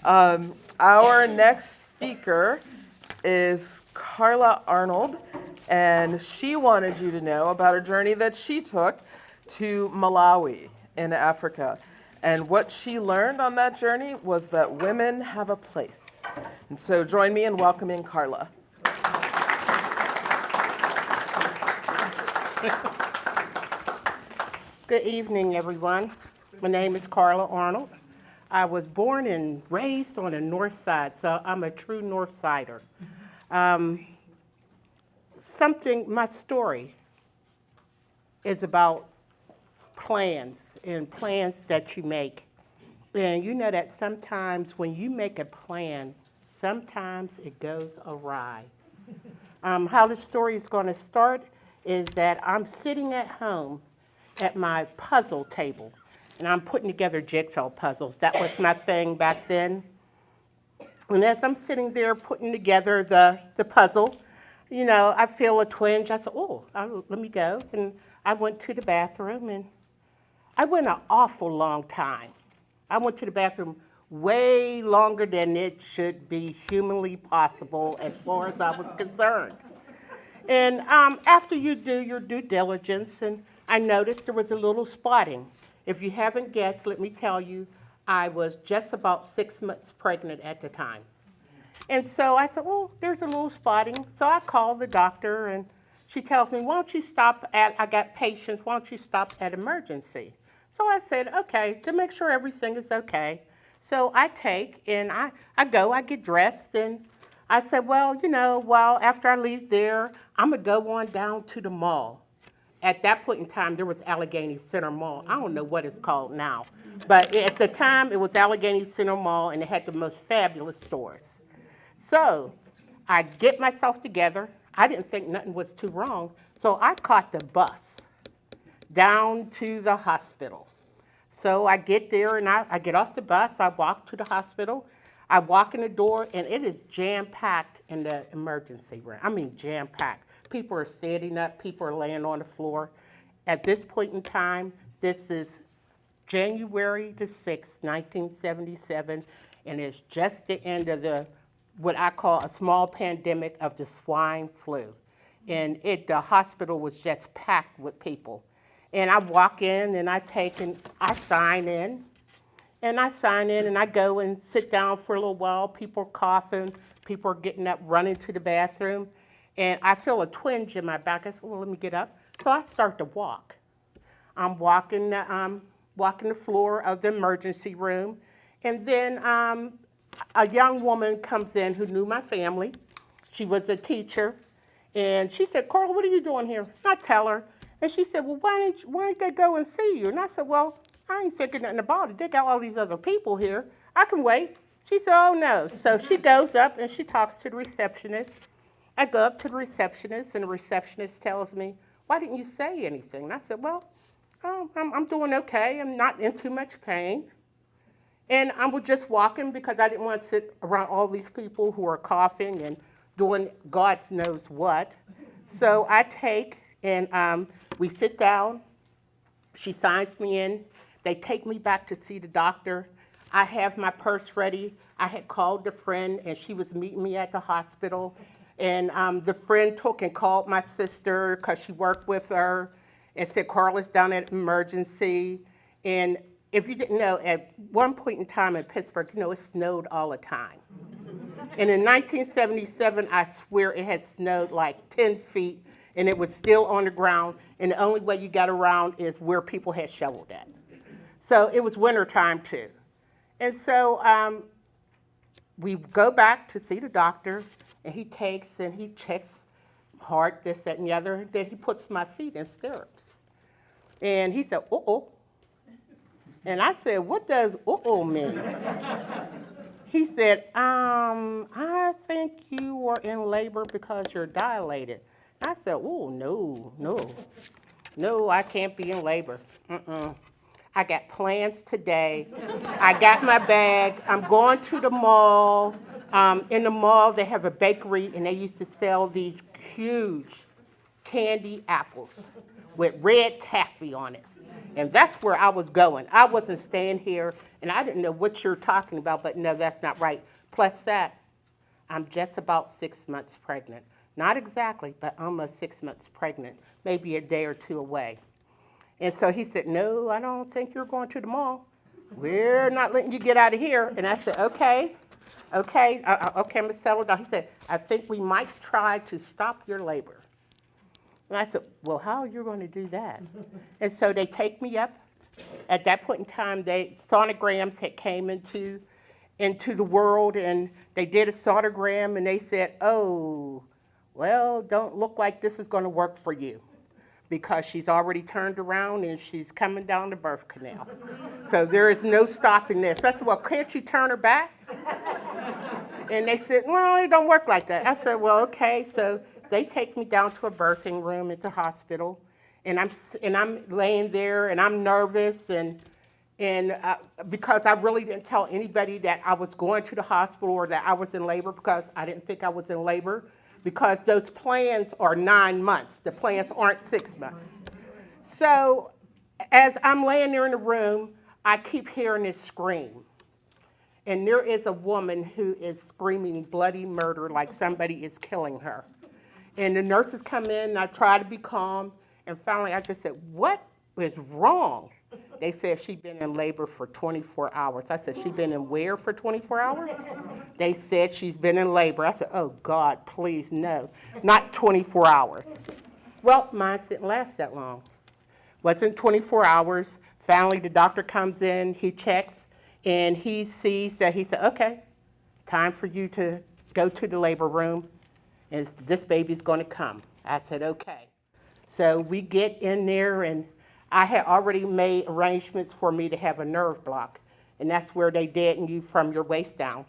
Our next speaker is Carla Arnold, and she wanted you to know about a journey that she took to Malawi in Africa. And what she learned on that journey was that women have a place. And so join me in welcoming Carla. Good evening, everyone. My name is Carla Arnold. I was born and raised on the north side, so I'm a true north sider. My story is about plans and plans that you make. And you know that sometimes when you make a plan, sometimes it goes awry. How the story is going to start is that I'm sitting at home at my puzzle table, and I'm putting together jigsaw puzzles. That was my thing back then. And as I'm sitting there putting together the puzzle, you know, I feel a twinge. I said, let me go. And I went to the bathroom, and I went an awful long time. I went to the bathroom way longer than it should be humanly possible as far as I was concerned. And after you do your due diligence, and I noticed there was a little spotting. If you haven't guessed, let me tell you, I was just about 6 months pregnant at the time. And so I said, well, there's a little spotting. So I called the doctor, and she tells me, why don't you stop at, I got patients, why don't you stop at emergency? So I said, okay, to make sure everything is okay. So I take, and I get dressed, and I said, well, you know, after I leave there, I'm going to go on down to the mall. At that point in time, there was Allegheny Center Mall. I don't know what it's called now. But at the time, it was Allegheny Center Mall, and it had the most fabulous stores. So I get myself together. I didn't think nothing was too wrong. So I caught the bus down to the hospital. So I get there, and I get off the bus. I walk to the hospital. I walk in the door, and it is jam-packed in the emergency room. I mean, jam-packed. People are standing up. People are laying on the floor. At this point in time, this is January the 6th, 1977, and it's just the end of what I call a small pandemic of the swine flu. And the hospital was just packed with people. And I walk in, and I sign in. And I sign in, and I go and sit down for a little while. People are coughing. People are getting up, running to the bathroom. And I feel a twinge in my back. I said, well, let me get up. So I start to walk. I'm walking the floor of the emergency room. And then a young woman comes in who knew my family. She was a teacher. And she said, Carla, what are you doing here? I tell her. And she said, well, why didn't they go and see you? And I said, well, I ain't thinking nothing about it. They got all these other people here. I can wait. She said, oh, no. So she goes up, and she talks to the receptionist. I go up to the receptionist, and the receptionist tells me, why didn't you say anything? And I said, well, I'm doing okay. I'm not in too much pain. And I was just walking because I didn't want to sit around all these people who are coughing and doing God knows what. So I take, and we sit down. She signs me in. They take me back to see the doctor. I have my purse ready. I had called a friend, and she was meeting me at the hospital. And the friend took and called my sister because she worked with her and said, Carla's down at emergency. And if you didn't know, at one point in time in Pittsburgh, you know, it snowed all the time. And in 1977, I swear it had snowed like 10 feet, and it was still on the ground. And the only way you got around is where people had shoveled at. So it was wintertime too. And so we go back to see the doctor, and he takes and he checks heart, this, that, and the other. Then he puts my feet in stirrups. And he said, uh-oh. And I said, what does uh-oh mean? He said, I think you were in labor because you're dilated. I said, oh, no, I can't be in labor. I got plans today. I got my bag. I'm going to the mall. In the mall, they have a bakery, and they used to sell these huge candy apples with red taffy on it. And that's where I was going. I wasn't staying here, and I didn't know what you're talking about, but no, that's not right. Plus that, I'm just about 6 months pregnant. Not exactly, but almost 6 months pregnant, maybe a day or two away. And so he said, no, I don't think you're going to the mall. We're not letting you get out of here. And I said, okay, I'm going to settle down. He said, I think we might try to stop your labor. And I said, well, how are you going to do that? And so they take me up. At that point in time, sonograms had came into the world, and they did a sonogram, and they said, oh, well, don't look like this is going to work for you, because she's already turned around and she's coming down the birth canal. So there is no stopping this. I said, well, can't you turn her back? And they said, well, it don't work like that. I said, well, okay. So they take me down to a birthing room at the hospital, and I'm laying there, and I'm nervous, and because I really didn't tell anybody that I was going to the hospital or that I was in labor, because I didn't think I was in labor, because those plans are 9 months. The plans aren't 6 months. So as I'm laying there in the room, I keep hearing this scream. And there is a woman who is screaming bloody murder like somebody is killing her. And the nurses come in, and I try to be calm, and finally I just said, what is wrong? They said she'd been in labor for 24 hours. I said, she's been in where for 24 hours? They said she's been in labor. I said, oh God, please, no, not 24 hours. Well, mine didn't last that long. Wasn't 24 hours. Finally, the doctor comes in, he checks, and he sees that, he said, okay, time for you to go to the labor room, and this baby's gonna come. I said, okay. So we get in there, and I had already made arrangements for me to have a nerve block, and that's where they deaden you from your waist down.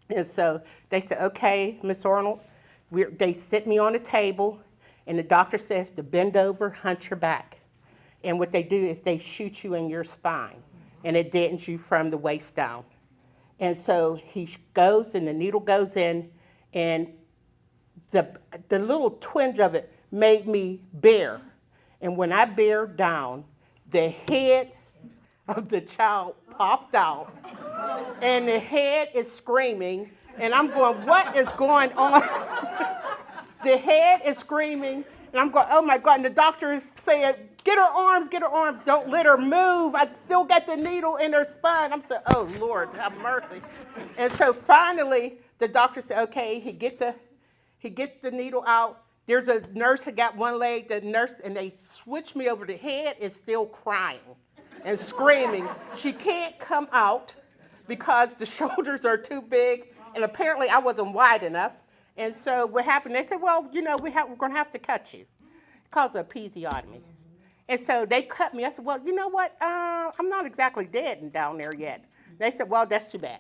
And so they said, okay, Miss Arnold, they sit me on a table, and the doctor says to bend over, hunch your back. And what they do is they shoot you in your spine, and it deadens you from the waist down. And so he goes, and the needle goes in, and the little twinge of it made me bear. And when I bear down, the head of the child popped out, and the head is screaming, and I'm going, what is going on? The head is screaming, and I'm going, oh my God, and the doctor is saying, get her arms, don't let her move. I still got the needle in her spine. I'm saying, oh Lord, have mercy. And so finally, the doctor said, okay, he gets the needle out. There's a nurse that got one leg, the nurse, and they switched me over. The head is still crying and screaming. She can't come out because the shoulders are too big, and apparently I wasn't wide enough. And so what happened, they said, well, you know, we're going to have to cut you. It calls a episiotomy. And so they cut me. I said, well, you know what? I'm not exactly dead and down there yet. They said, well, that's too bad.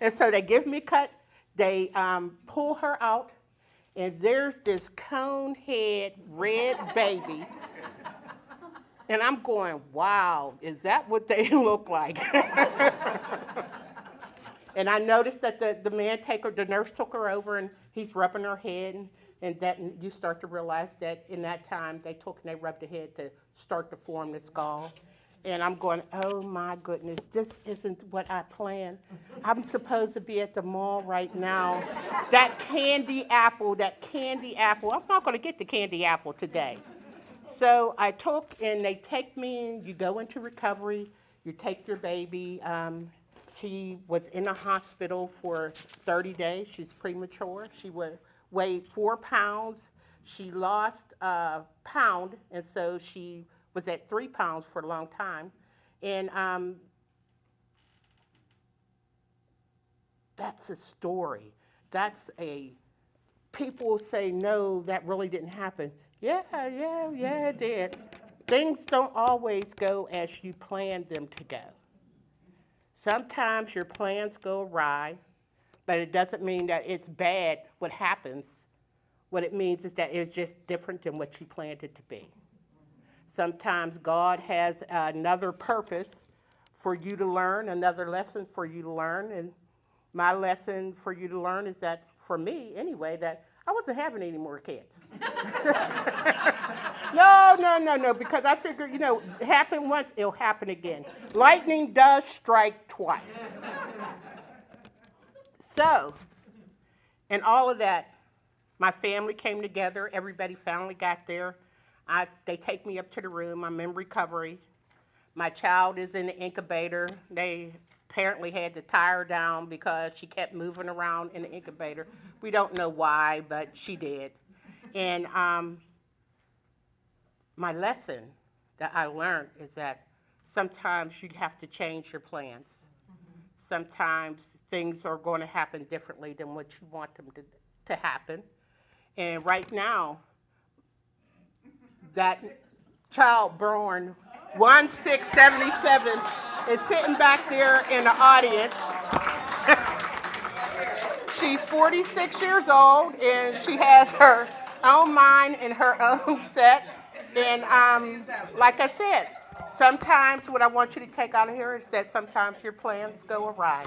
And so they give me a cut. They pull her out. And there's this cone-head red baby. And I'm going, wow, is that what they look like? And I noticed that the nurse took her over, and he's rubbing her head, and that you start to realize that in that time they took and they rubbed the head to start to form the skull. And I'm going, oh my goodness, this isn't what I planned. I'm supposed to be at the mall right now. That candy apple, I'm not going to get the candy apple today. So I took, and they take me in, you go into recovery, you take your baby. She was in a hospital for 30 days. She's premature. She weighed 4 pounds. She lost a pound, and so she was at 3 pounds for a long time. And that's a story. People say, no, that really didn't happen. Yeah, it did. Things don't always go as you planned them to go. Sometimes your plans go awry, but it doesn't mean that it's bad what happens. What it means is that it's just different than what you planned it to be. Sometimes God has another purpose for you to learn, another lesson for you to learn. And my lesson for you to learn is that for me anyway, that I wasn't having any more kids. No, because I figured, it happened once, it'll happen again. Lightning does strike twice. So, and all of that, my family came together, everybody finally got there. They take me up to the room, I'm in recovery. My child is in the incubator. They apparently had to tie her down because she kept moving around in the incubator. We don't know why, but she did. And my lesson that I learned is that sometimes you have to change your plans. Sometimes things are going to happen differently than what you want them to happen. And right now, that child born 1677 is sitting back there in the audience. She's 46 years old, and she has her own mind and her own set. And like I said, sometimes what I want you to take out of here is that sometimes your plans go awry.